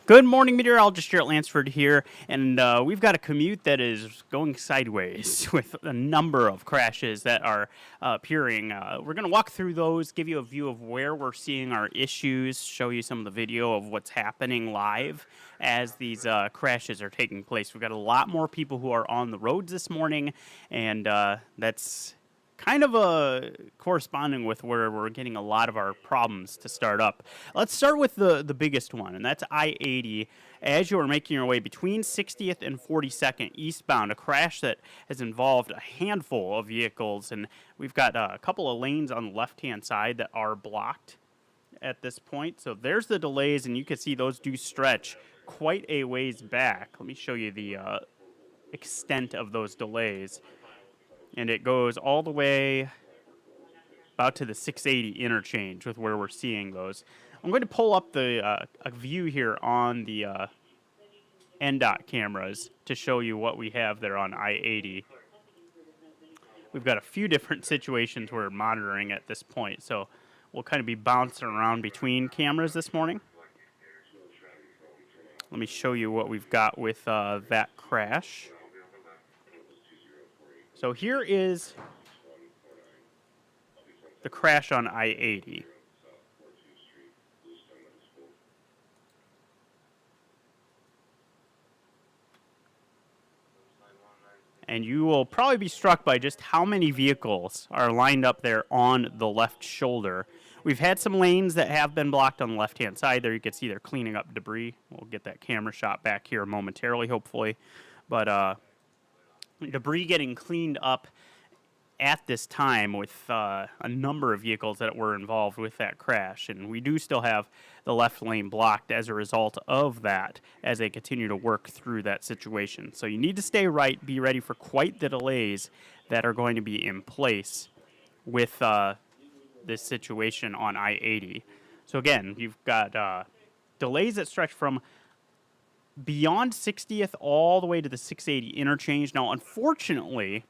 Good morning, meteorologist Jaret Lansford here, and we've got a commute that is going sideways with a number of crashes that are appearing. We're going to walk through those, give you a view of where we're seeing our issues, show you some of the video of what's happening live as these crashes are taking place. We've got a lot more people who are on the roads this morning, and that's kind of corresponding with where we're getting a lot of our problems to start up. Let's start with the biggest one, and that's I-80. As you are making your way between 60th and 42nd eastbound, a crash that has involved a handful of vehicles, and we've got a couple of lanes on the left-hand side that are blocked at this point. So there's the delays, and you can see those do stretch quite a ways back. Let me show you the extent of those delays. And it goes all the way about to the 680 interchange with where we're seeing those. I'm going to pull up the a view here on the NDOT cameras to show you what we have there on I-80. We've got a few different situations we're monitoring at this point, so we'll kind of be bouncing around between cameras this morning. Let me show you what we've got with that crash. So here is the crash on I-80. And you will probably be struck by just how many vehicles are lined up there on the left shoulder. We've had some lanes that have been blocked on the left-hand side there. You can see they're cleaning up debris. We'll get that camera shot back here momentarily, hopefully. But debris getting cleaned up at this time with a number of vehicles that were involved with that crash. And we do still have the left lane blocked as a result of that as they continue to work through that situation. So you need to stay right, be ready for quite the delays that are going to be in place with this situation on I-80. So again, you've got delays that stretch from beyond 60th all the way to the 680 interchange. Now, unfortunately,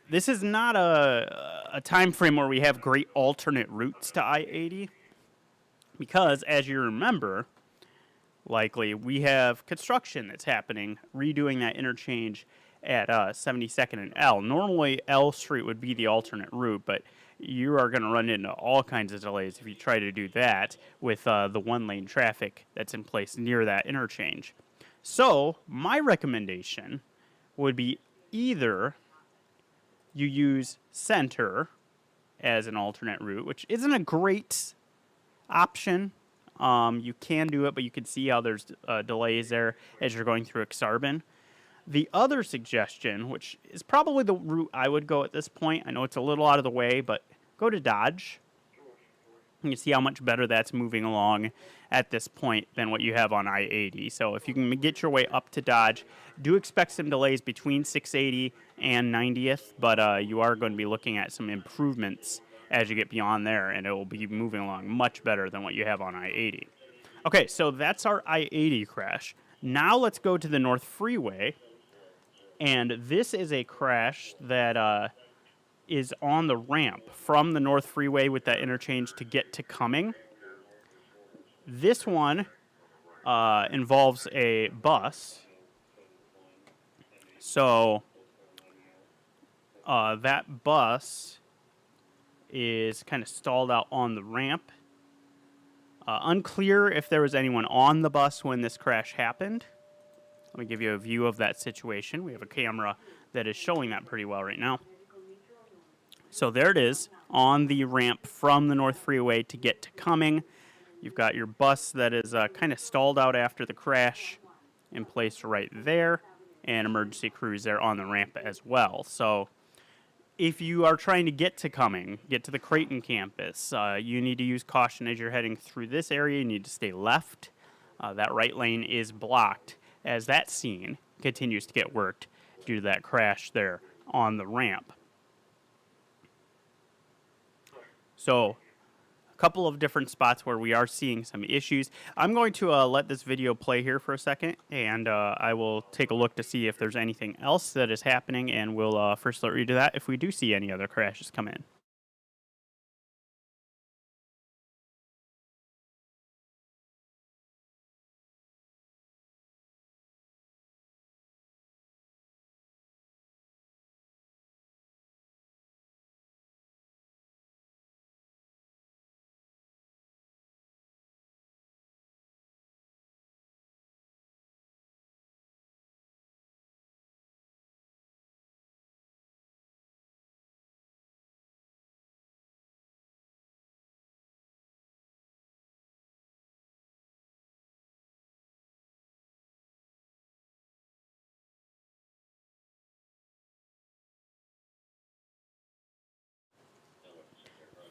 this is not a time frame where we have great alternate routes to I-80 because, as you remember, likely, we have construction that's happening, redoing that interchange at 72nd and L. Normally, L Street would be the alternate route, but you are going to run into all kinds of delays if you try to do that with the one-lane traffic that's in place near that interchange. So my recommendation would be either you use center as an alternate route, which isn't a great option. You can do it, but you can see how there's delays there as you're going through Exarban. The other suggestion, which is probably the route I would go at this point, I know it's a little out of the way, but go to Dodge. You can see how much better that's moving along at this point than what you have on I-80. So if you can get your way up to Dodge, do expect some delays between 680 and 90th, but you are going to be looking at some improvements as you get beyond there, and it will be moving along much better than what you have on I-80. Okay, so that's our I-80 crash. Now let's go to the North Freeway. And this is a crash that is on the ramp from the North Freeway with that interchange to get to Cumming. This one involves a bus. So that bus is kind of stalled out on the ramp. Unclear if there was anyone on the bus when this crash happened. Let me give you a view of that situation. We have a camera that is showing that pretty well right now. So there it is on the ramp from the North Freeway to get to Cumming. You've got your bus that is kind of stalled out after the crash in place right there, and emergency crews there on the ramp as well. So if you are trying to get to Cumming, get to the Creighton campus, you need to use caution as you're heading through this area. You need to stay left. That right lane is blocked as that scene continues to get worked due to that crash there on the ramp. So a couple of different spots where we are seeing some issues. I'm going to let this video play here for a second, and I will take a look to see if there's anything else that is happening, and we'll first alert you to that if we do see any other crashes come in.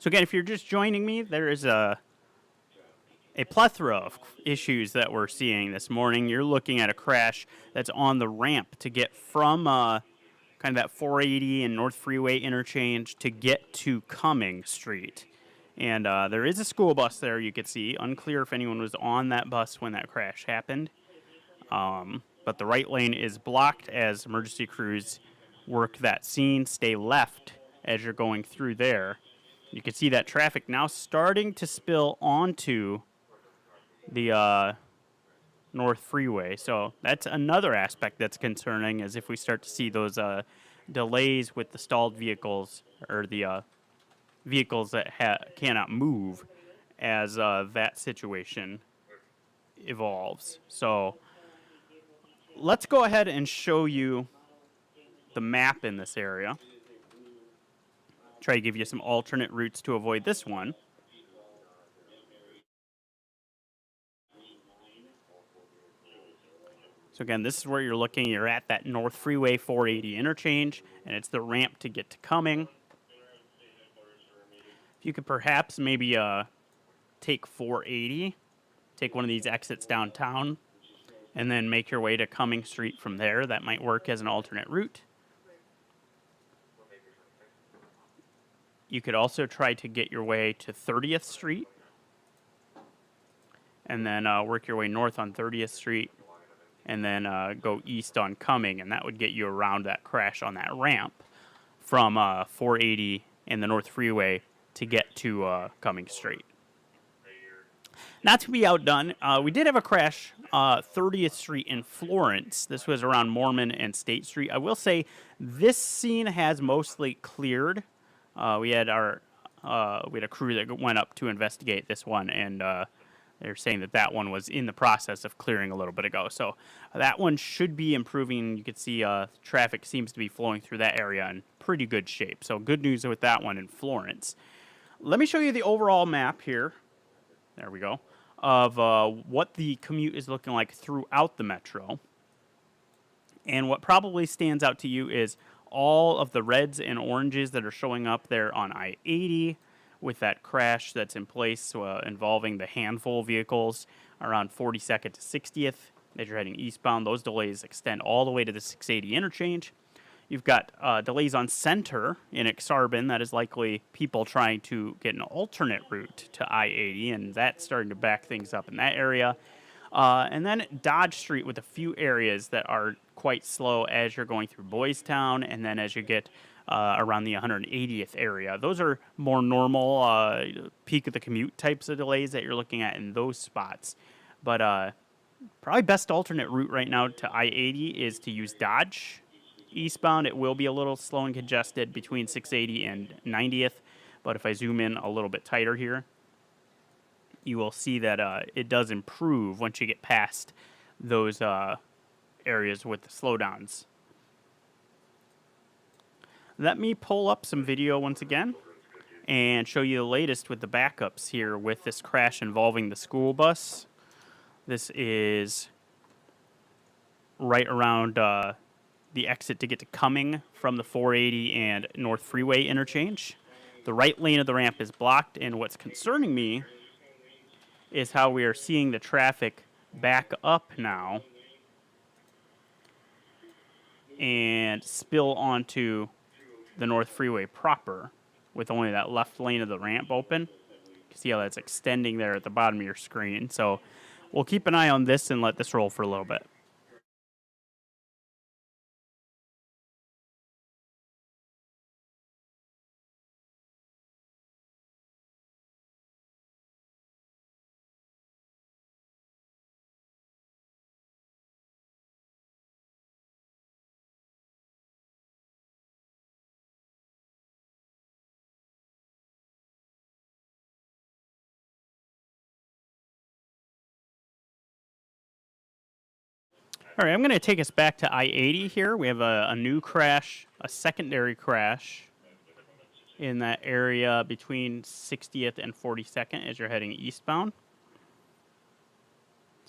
So again, if you're just joining me, there is a plethora of issues that we're seeing this morning. You're looking at a crash that's on the ramp to get from kind of that 480 and North Freeway interchange to get to Cumming Street. And there is a school bus there, you could see. Unclear if anyone was on that bus when that crash happened. But the right lane is blocked as emergency crews work that scene. Stay left as you're going through there. You can see that traffic now starting to spill onto the North Freeway. So that's another aspect that's concerning, is if we start to see those delays with the stalled vehicles, or the vehicles that cannot move as that situation evolves. So let's go ahead and show you the map in this area. Try to give you some alternate routes to avoid this one. So again, this is where you're looking. You're at that North Freeway 480 interchange, and it's the ramp to get to Cumming. If you could perhaps maybe take 480, take one of these exits downtown, and then make your way to Cumming Street from there. That might work as an alternate route. You could also try to get your way to 30th Street, and then work your way north on 30th Street, and then go east on Cumming, and that would get you around that crash on that ramp from 480 and the North Freeway to get to Cumming Street. Not to be outdone, we did have a crash 30th Street in Florence. This was around Mormon and State Street. I will say this scene has mostly cleared. We had a crew that went up to investigate this one, and they're saying that one was in the process of clearing a little bit ago. So that one should be improving. You can see traffic seems to be flowing through that area in pretty good shape. So good news with that one in Florence. Let me show you the overall map here. There we go. Of what the commute is looking like throughout the metro. And what probably stands out to you is all of the reds and oranges that are showing up there on I-80 with that crash that's in place involving the handful of vehicles around 42nd to 60th as you're heading eastbound. Those delays extend all the way to the 680 interchange. You've got delays on Center in Exarban. That is likely people trying to get an alternate route to I-80, and that's starting to back things up in that area. And then Dodge Street with a few areas that are quite slow as you're going through Boys Town, and then as you get around the 180th area. Those are more normal peak of the commute types of delays that you're looking at in those spots. But probably best alternate route right now to I-80 is to use Dodge. Eastbound, it will be a little slow and congested between 680 and 90th. But if I zoom in a little bit tighter here, you will see that it does improve once you get past those areas with the slowdowns. Let me pull up some video once again and show you the latest with the backups here with this crash involving the school bus. This is right around the exit to get to Cumming from the 480 and North Freeway interchange. The right lane of the ramp is blocked, and what's concerning me is how we are seeing the traffic back up now and spill onto the North Freeway proper with only that left lane of the ramp open. You can see how that's extending there at the bottom of your screen. So we'll keep an eye on this and let this roll for a little bit. All right, I'm going to take us back to I-80 here. We have a new crash, a secondary crash in that area between 60th and 42nd as you're heading eastbound.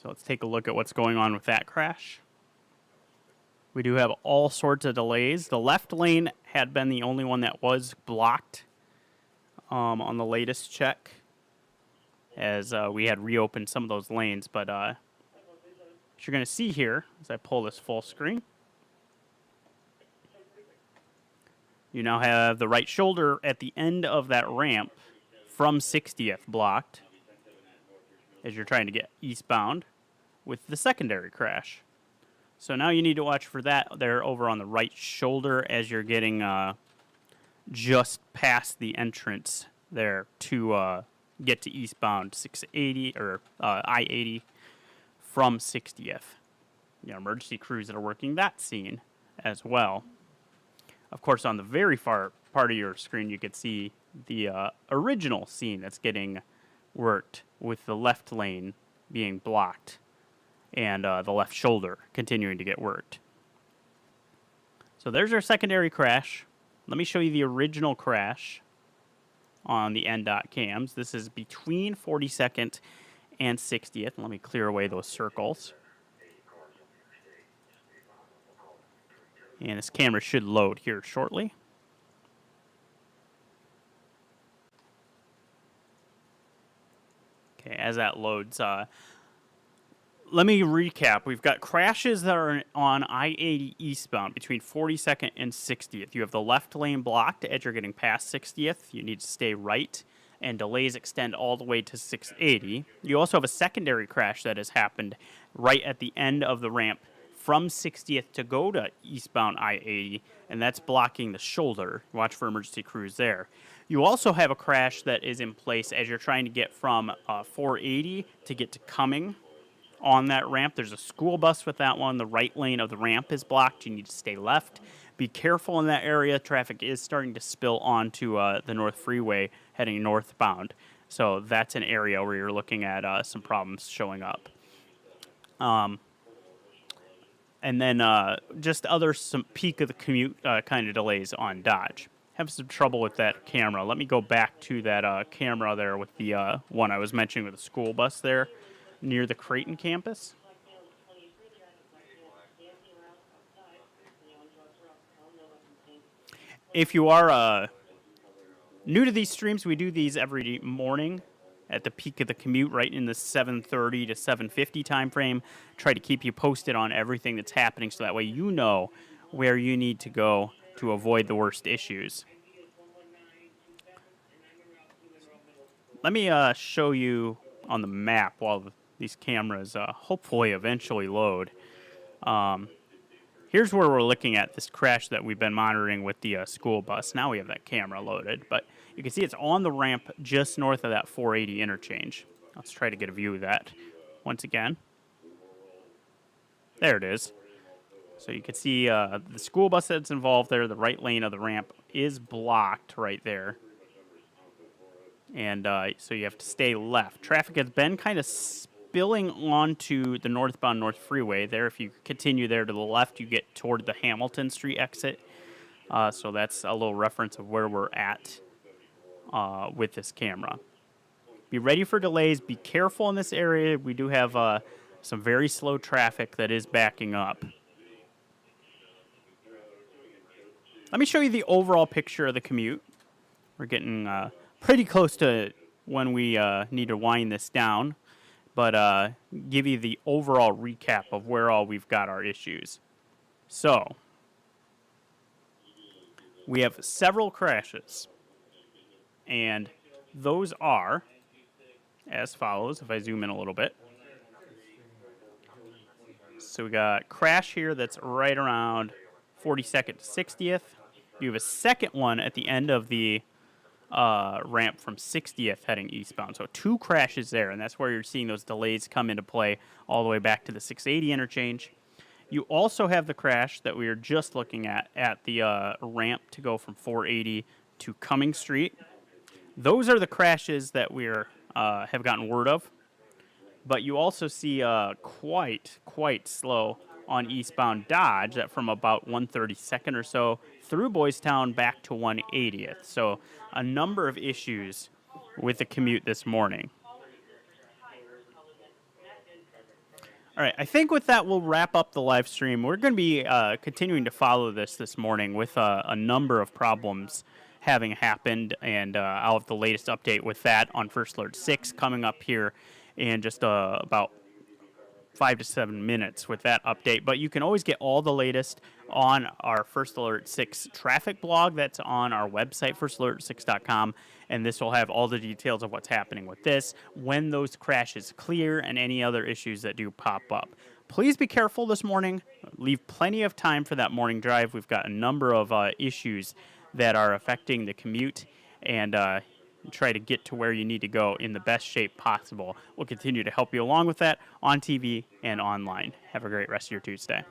So let's take a look at what's going on with that crash. We do have all sorts of delays. The left lane had been the only one that was blocked on the latest check, as we had reopened some of those lanes. But what you're going to see here, as I pull this full screen, you now have the right shoulder at the end of that ramp from 60th blocked as you're trying to get eastbound with the secondary crash. So now you need to watch for that there over on the right shoulder as you're getting just past the entrance there to get to eastbound 680 or I-80 from 60th. You know, emergency crews that are working that scene as well. Of course, on the very far part of your screen, you could see the original scene that's getting worked with the left lane being blocked and the left shoulder continuing to get worked. So there's our secondary crash. Let me show you the original crash on the NDOT cams. This is between 42nd and 60th. Let me clear away those circles. And this camera should load here shortly. Okay, as that loads, let me recap. We've got crashes that are on I-80 eastbound between 42nd and 60th. You have the left lane blocked as you're getting past 60th. You need to stay right, and delays extend all the way to 680. You also have a secondary crash that has happened right at the end of the ramp from 60th to go to eastbound I-80, and that's blocking the shoulder. Watch for emergency crews there. You also have a crash that is in place as you're trying to get from 480 to get to Cumming on that ramp. There's a school bus with that one. The right lane of the ramp is blocked. You need to stay left. Be careful in that area. Traffic is starting to spill onto the North Freeway heading northbound. So that's an area where you're looking at some problems showing up. And then just some peak of the commute kind of delays on Dodge. Have some trouble with that camera. Let me go back to that camera there with the one I was mentioning with the school bus there near the Creighton campus. If you are new to these streams, we do these every morning at the peak of the commute, right in the 7:30 to 7:50 time frame. Try to keep you posted on everything that's happening so that way you know where you need to go to avoid the worst issues. Let me show you on the map while these cameras hopefully eventually load. Here's where we're looking at this crash that we've been monitoring with the school bus. Now we have that camera loaded, but you can see it's on the ramp just north of that 480 interchange. Let's try to get a view of that once again. There it is. So you can see the school bus that's involved there. The right lane of the ramp is blocked right there. And so you have to stay left. Traffic has been kind of spilling onto the northbound North Freeway there. If you continue there to the left, you get toward the Hamilton Street exit. So that's a little reference of where we're at with this camera. Be ready for delays. Be careful in this area. We do have some very slow traffic that is backing up. Let me show you the overall picture of the commute. We're getting pretty close to when we need to wind this down, but give you the overall recap of where all we've got our issues. So, we have several crashes, and those are as follows, if I zoom in a little bit. So we got crash here that's right around 42nd to 60th. You have a second one at the end of the ramp from 60th heading eastbound. So two crashes there, and that's where you're seeing those delays come into play all the way back to the 680 interchange. You also have the crash that we were just looking at the ramp to go from 480 to Cumming Street. Those are the crashes that we're have gotten word of. But you also see quite slow on eastbound Dodge that from about 132nd or so through Boys Town back to 180th. So a number of issues with the commute this morning. All right, I think with that we'll wrap up the live stream. We're going to be continuing to follow this morning with a number of problems having happened, and I'll have the latest update with that on First Alert 6 coming up here in just about 5 to 7 minutes with that update. But you can always get all the latest on our First Alert 6 traffic blog that's on our website, firstalert6.com. And this will have all the details of what's happening with this, when those crashes clear, and any other issues that do pop up. Please be careful this morning. Leave plenty of time for that morning drive. We've got a number of issues that are affecting the commute, and try to get to where you need to go in the best shape possible. We'll continue to help you along with that on TV and online. Have a great rest of your Tuesday.